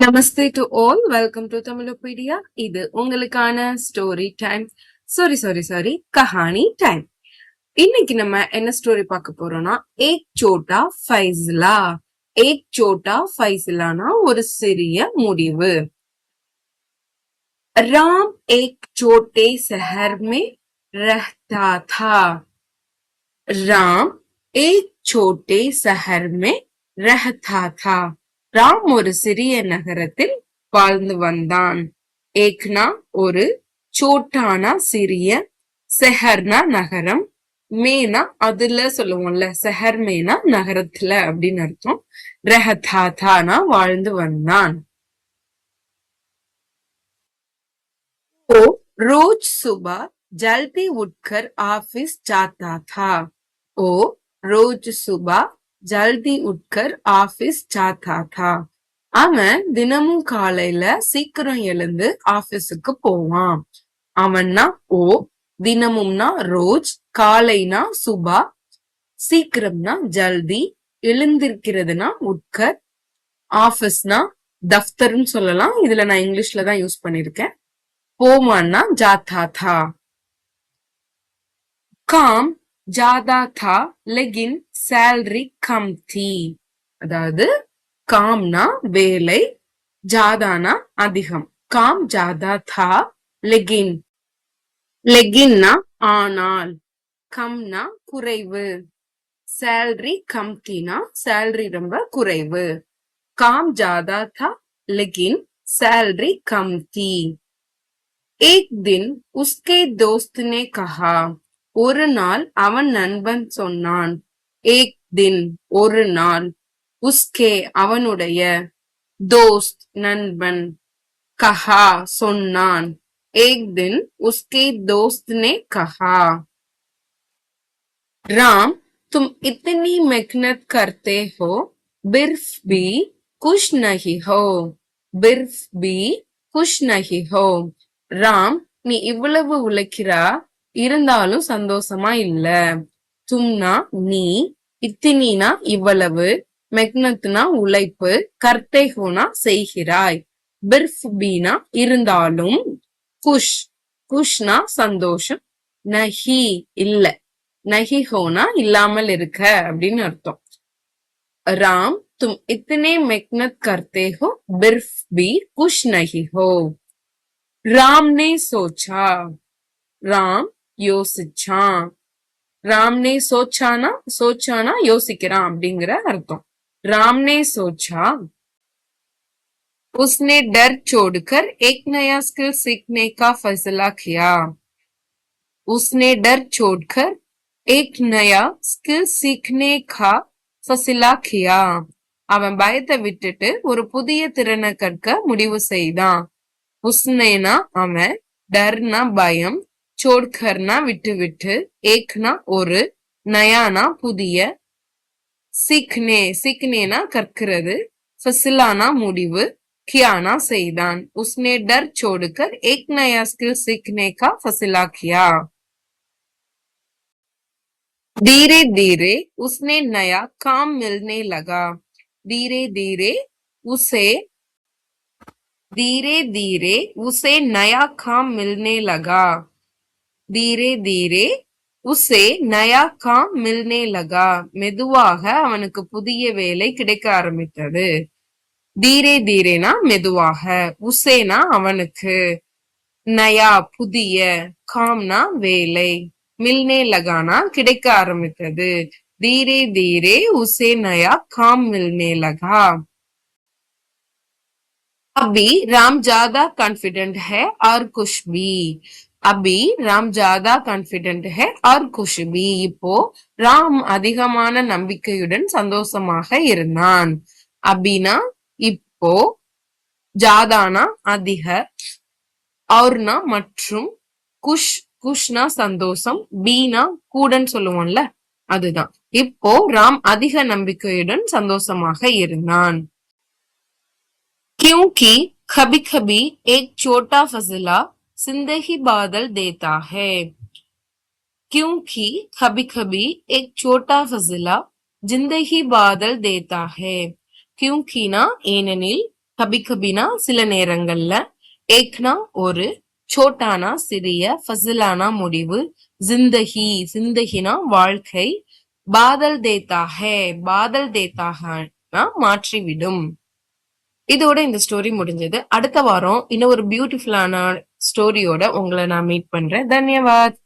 Namaste to all, welcome to Tamilopedia. இது உங்களுக்கான story time. Sorry kahani time. இன்னைக்கு நம்ம என்ன ஸ்டோரி பார்க்க போறோம்னா, ஏக் சோட்டா ஃபைசலா. ஏக் சோட்டா ஃபைசலானா ஒரு சிறிய முடிவு. ராம் ஏக் छोटे शहर में रहता था. ராம் ஏக் छोटे शहर में रहता था. ராம் ஒரு சிறிய நகரத்தில் வாழ்ந்து வந்தான். ஏக்னா ஒரு, சோட்டானா சிறிய, செஹர்னா நகரம், மேனா அதுல சொல்லுவோம்ல, செஹர் மேனா நகரத்துல அப்படின்னு அர்த்தம். ரஹதாதானா வாழ்ந்து வந்தான். ஓ ரோஜ் சுபா ஜல்தி உட்கர் ஆபீஸ் ஜாத்தா தா. ஓ ரோஜ் சுபா ஜல்தி உட்கர் ஆபீஸ் ஜாத்தா தா. அவன் தினமும் காலையில சீக்கிரம் எழுந்து ஆபீஸுக்கு போவான். அவன்னா ஓ, தினமும்னா ரோஜ், காலைனா சுபா, சீக்கிரம்னா ஜல்தி, எழுந்திருக்கிறதுனா உட்கர், ஆபீஸ்னா தஃப்தர்னு சொல்லலாம். இதுல நான் இங்கிலீஷ்ல தான் யூஸ் பண்ணிருக்கேன். போவான்னா ஜாத்தா தா. काम ज्यादा था लेकिन सैलरी कम थी. அதாவது காம்னா வேலை, ஜாதானா அதிகம். காம் ஜாதா தா, லெகின் லெகின்னா ஆனால், கம்னா குறைவு, சேலரி கம்தினா சேலரி ரொம்ப குறைவு. காம் ஜாதா தா लेकिन सैलरी कम थी. एक दिन उसके दोस्त ने कहा. ஒரு நாள் அவன் நண்பன் சொன்னான். ஏக் தின் ஒரு நாள், உஸ்கே அவனுடைய, தோஸ்த் நண்பன், கஹா சொன்னான். ஏக் தின் உஸ்கே दोस्त ने कहा. राम तुम इतनी मेहनत करते हो, बिर्फ भी खुश नहीं हो. बिर्फ भी खुश नहीं हो. ராம் நீ இவ்வளவு உழைக்கிறா, இருந்தாலும் சந்தோஷமா இல்ல. தும்னா நீ, இத்தினா இவ்வளவு, மெக்னத்னா உழைப்பு, கர்த்தேகோனா செய்கிறாய், பிர்ஃப் பீனா இருந்தாலும், குஷ் குஷ்னா சந்தோஷம், நஹி இல்ல, நஹி ஹோனா இல்லாமல் இருக்க அப்படின்னு அர்த்தம். ராம் तुम इतने मेहनत करते हो, बिर्फ भी खुश नहीं हो. राम ने सोचा. ராம் யோசிச்சான். ராம்னே சோச்சானா யோசிக்கிறான் அப்படிங்கிற அர்த்தம். ராம்னே சோச்சா. उसने डर छोड़कर एक नया स्किल सीखने का फैसला किया. उसने डर छोड़कर एक नया स्किल सीखने का फैसला किया. அவன் பயத்தை விட்டுட்டு ஒரு புதிய திறனை கற்க முடிவு செய்தான். உஸ்னேனா அவன், டர்னா பயம், சோட்கர்னா விட்டு விட்டு, ஏக்னா ஒரு, நயானா புதிய, சீக்னேனா கற்கிறது, ஃபசிலானா முடிவு, கியானா செய்தான். உஸ்னே டர் छोड़कर एक नया स्किल सीखने का फैसला किया. धीरे धीरे उसने नया काम मिलने लगा. धीरे धीरे उसे नया काम मिलने लगा. धीरे धीरे उसे नया काम मिलने लगा. மெதுவாக அவனுக்கு புதிய வேலை கிடைக்க ஆரம்பித்தது. தீரே தீரேனா மெதுவாக, உசேனா அவனுக்கு, நயா புதிய, காம்னா வேலை, மில்னே லகானா கிடைக்க ஆரம்பித்தது. धीरे धीरे उसे नया काम मिलने लगा. अभी राम ज्यादा कॉन्फिडेंट है और खुश भी. அபி ராம் ஜாதா கான்பிடென்ட் ஹே ஆர் குஷ் பி. இப்போ ராம் அதிகமான நம்பிக்கையுடன் சந்தோஷமாக இருந்தான். அபினா இப்போ, ஜாதானா அதிக, ஆர்னா மற்றும், குஷ்னா சந்தோஷம், பீனா கூடன்னு சொல்லுவோம்ல அதுதான். இப்போ ராம் அதிக நம்பிக்கையுடன் சந்தோஷமாக இருந்தான். क्योंकि कभी कभी एक छोटा फैसला जिंदगी बदल देता है. क्योंकि कभी कभी एक छोटा फैसला जिंदगी बदल देता है. क्योंकिனா ஏனெனில், கபி கபினா சில நேரங்கள்ல, ஏக்னா ஒரு, சோட்டானா சிறிய, ஃபசிலானா முடிவு, ஜிந்தகி ஜிந்தகினா வாழ்க்கை, பாதல் தேத்தா ஹே பாதல் தேத்தா ஹேனா மாற்றிவிடும். இதோட இந்த ஸ்டோரி முடிஞ்சது. அடுத்த வாரம் இன்னும் ஒரு பியூட்டிஃபுல்லான ஸ்டோரியோட உங்களை நான் மீட் பண்றேன். தன்யவாத்.